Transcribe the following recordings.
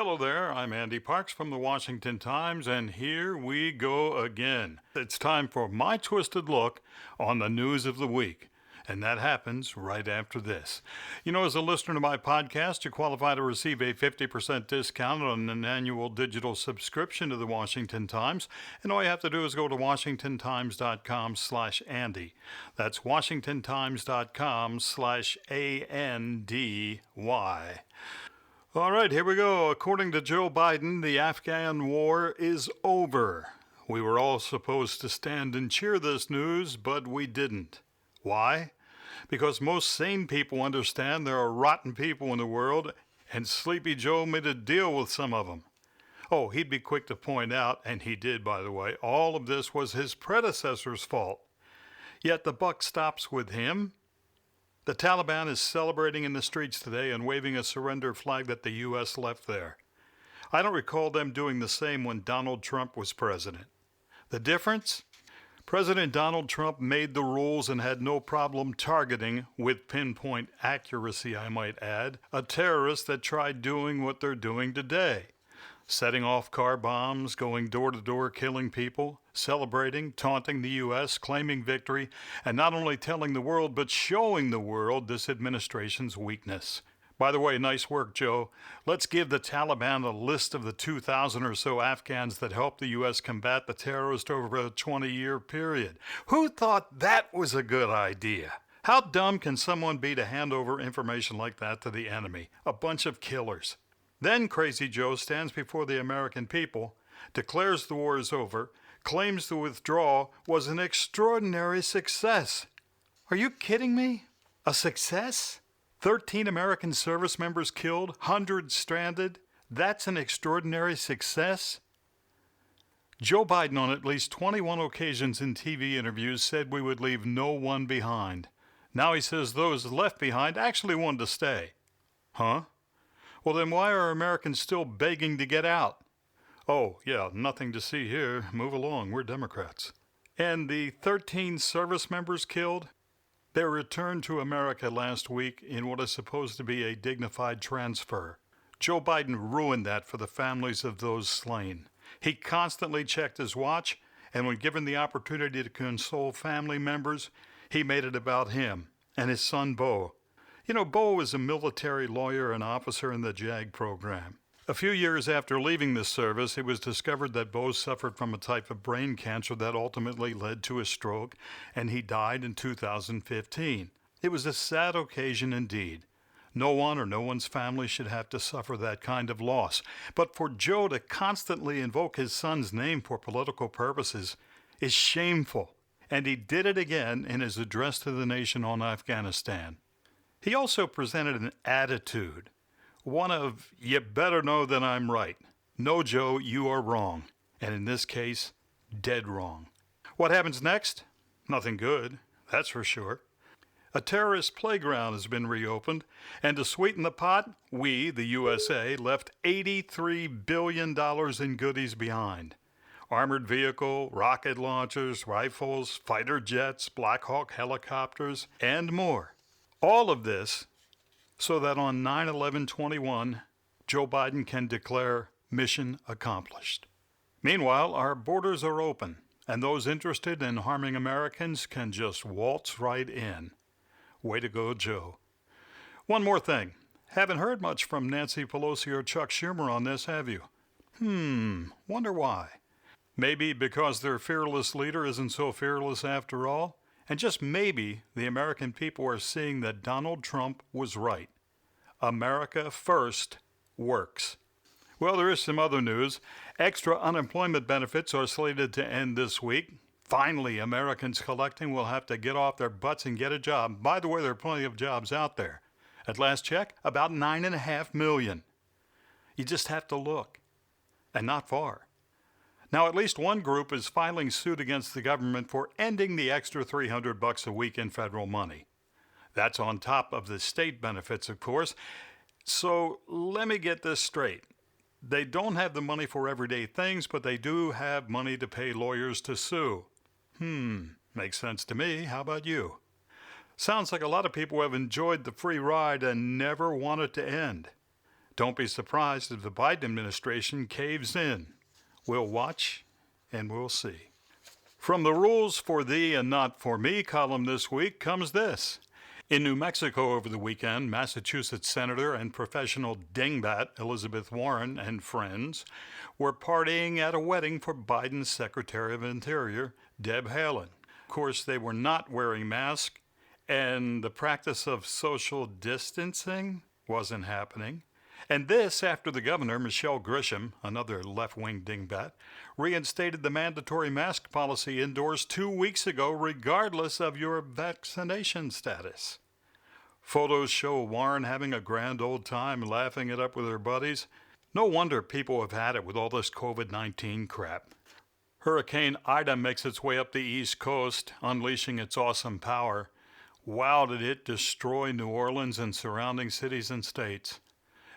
Hello there, I'm Andy Parks from the Washington Times, and here we go again. It's time for my twisted look on the news of the week, and that happens right after this. You know, as a listener to my podcast, you qualify to receive a 50% discount on an annual digital subscription to the Washington Times, and all you have to do is go to washingtontimes.com/Andy. That's washingtontimes.com/ANDY. All right, here we go. According to Joe Biden, the Afghan war is over. We were all supposed to stand and cheer this news, but we didn't. Why? Because most sane people understand there are rotten people in the world, and Sleepy Joe made a deal with some of them. Oh, he'd be quick to point out, and he did, by the way, all of this was his predecessor's fault. Yet the buck stops with him. The Taliban is celebrating in the streets today and waving a surrender flag that the U.S. left there. I don't recall them doing the same when Donald Trump was president. The difference? President Donald Trump made the rules and had no problem targeting, with pinpoint accuracy I might add, a terrorist that tried doing what they're doing today. Setting off car bombs, going door to door killing people, celebrating, taunting the U.S., claiming victory, and not only telling the world but showing the world this administration's weakness. By the way, nice work, Joe. Let's give the Taliban a list of the 2,000 or so Afghans that helped the U.S. combat the terrorists over a 20-year period. Who thought that was a good idea? How dumb can someone be to hand over information like that to the enemy? A bunch of killers. Then Crazy Joe stands before the American people, declares the war is over, claims the withdrawal was an extraordinary success. Are you kidding me? A success? 13 American service members killed, hundreds stranded. That's an extraordinary success? Joe Biden, on at least 21 occasions in TV interviews, said we would leave no one behind. Now he says those left behind actually wanted to stay. Huh? Well, then why are Americans still begging to get out? Oh, yeah, nothing to see here. Move along. We're Democrats. And the 13 service members killed? They returned to America last week in what is supposed to be a dignified transfer. Joe Biden ruined that for the families of those slain. He constantly checked his watch, and when given the opportunity to console family members, he made it about him and his son, Beau. You know, Beau was a military lawyer and officer in the JAG program. A few years after leaving the service, it was discovered that Beau suffered from a type of brain cancer that ultimately led to a stroke, and he died in 2015. It was a sad occasion indeed. No one or no one's family should have to suffer that kind of loss. But for Joe to constantly invoke his son's name for political purposes is shameful, and he did it again in his address to the nation on Afghanistan. He also presented an attitude, one of, you better know that I'm right. No, Joe, you are wrong. And in this case, dead wrong. What happens next? Nothing good, that's for sure. A terrorist playground has been reopened, and to sweeten the pot, we, the USA, left $83 billion in goodies behind. Armored vehicle, rocket launchers, rifles, fighter jets, Black Hawk helicopters, and more. All of this so that on 9/11/21, Joe Biden can declare mission accomplished. Meanwhile, our borders are open, and those interested in harming Americans can just waltz right in. Way to go, Joe. One more thing. Haven't heard much from Nancy Pelosi or Chuck Schumer on this, have you? Wonder why. Maybe because their fearless leader isn't so fearless after all? And just maybe the American people are seeing that Donald Trump was right. America first works. Well, there is some other news. Extra unemployment benefits are slated to end this week. Finally, Americans collecting will have to get off their butts and get a job. By the way, there are plenty of jobs out there. At last check, about 9.5 million. You just have to look. And not far. Now, at least one group is filing suit against the government for ending the extra $300 a week in federal money. That's on top of the state benefits, of course. So let me get this straight. They don't have the money for everyday things, but they do have money to pay lawyers to sue. Makes sense to me. How about you? Sounds like a lot of people have enjoyed the free ride and never want it to end. Don't be surprised if the Biden administration caves in. We'll watch and we'll see. From the Rules for Thee and Not for Me column this week comes this. In New Mexico over the weekend, Massachusetts Senator and professional dingbat Elizabeth Warren and friends were partying at a wedding for Biden's Secretary of Interior, Deb Haaland. Of course, they were not wearing masks, and the practice of social distancing wasn't happening. And this after the governor, Michelle Grisham, another left-wing dingbat, reinstated the mandatory mask policy endorsed 2 weeks ago regardless of your vaccination status. Photos show Warren having a grand old time laughing it up with her buddies. No wonder people have had it with all this COVID-19 crap. Hurricane Ida makes its way up the East Coast, unleashing its awesome power. Wow, did it destroy New Orleans and surrounding cities and states.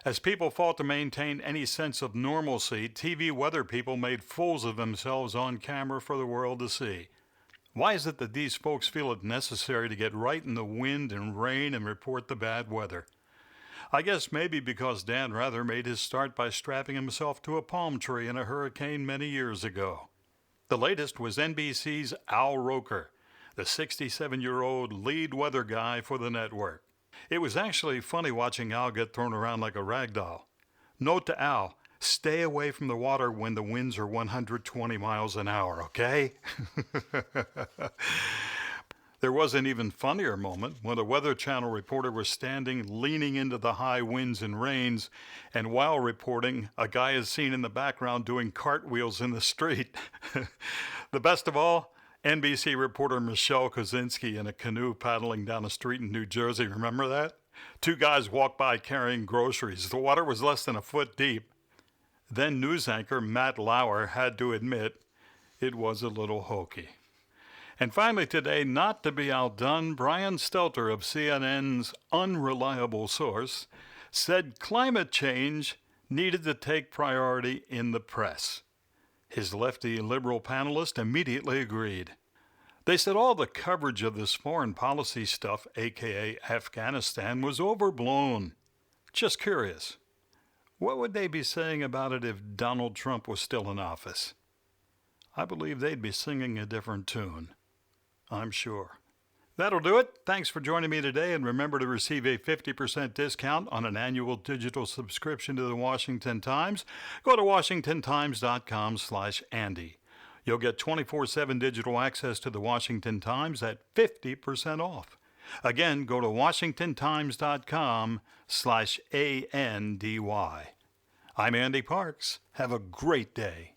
As people fought to maintain any sense of normalcy, TV weather people made fools of themselves on camera for the world to see. Why is it that these folks feel it necessary to get right in the wind and rain and report the bad weather? I guess maybe because Dan Rather made his start by strapping himself to a palm tree in a hurricane many years ago. The latest was NBC's Al Roker, the 67-year-old lead weather guy for the network. It was actually funny watching Al get thrown around like a rag doll. Note to Al, stay away from the water when the winds are 120 miles an hour, okay? There was an even funnier moment when a Weather Channel reporter was standing leaning into the high winds and rains, and while reporting, a guy is seen in the background doing cartwheels in the street. The best of all, NBC reporter Michelle Kosinski in a canoe paddling down a street in New Jersey. Remember that? Two guys walked by carrying groceries. The water was less than a foot deep. Then news anchor Matt Lauer had to admit it was a little hokey. And finally today, not to be outdone, Brian Stelter of CNN's unreliable source said climate change needed to take priority in the press. His lefty liberal panelist immediately agreed. They said all the coverage of this foreign policy stuff, aka Afghanistan, was overblown. Just curious, what would they be saying about it if Donald Trump was still in office? I believe they'd be singing a different tune. I'm sure. That'll do it. Thanks for joining me today, and remember to receive a 50% discount on an annual digital subscription to the Washington Times. Go to washingtontimes.com/Andy. You'll get 24/7 digital access to the Washington Times at 50% off. Again, go to washingtontimes.com/ANDY. I'm Andy Parks. Have a great day.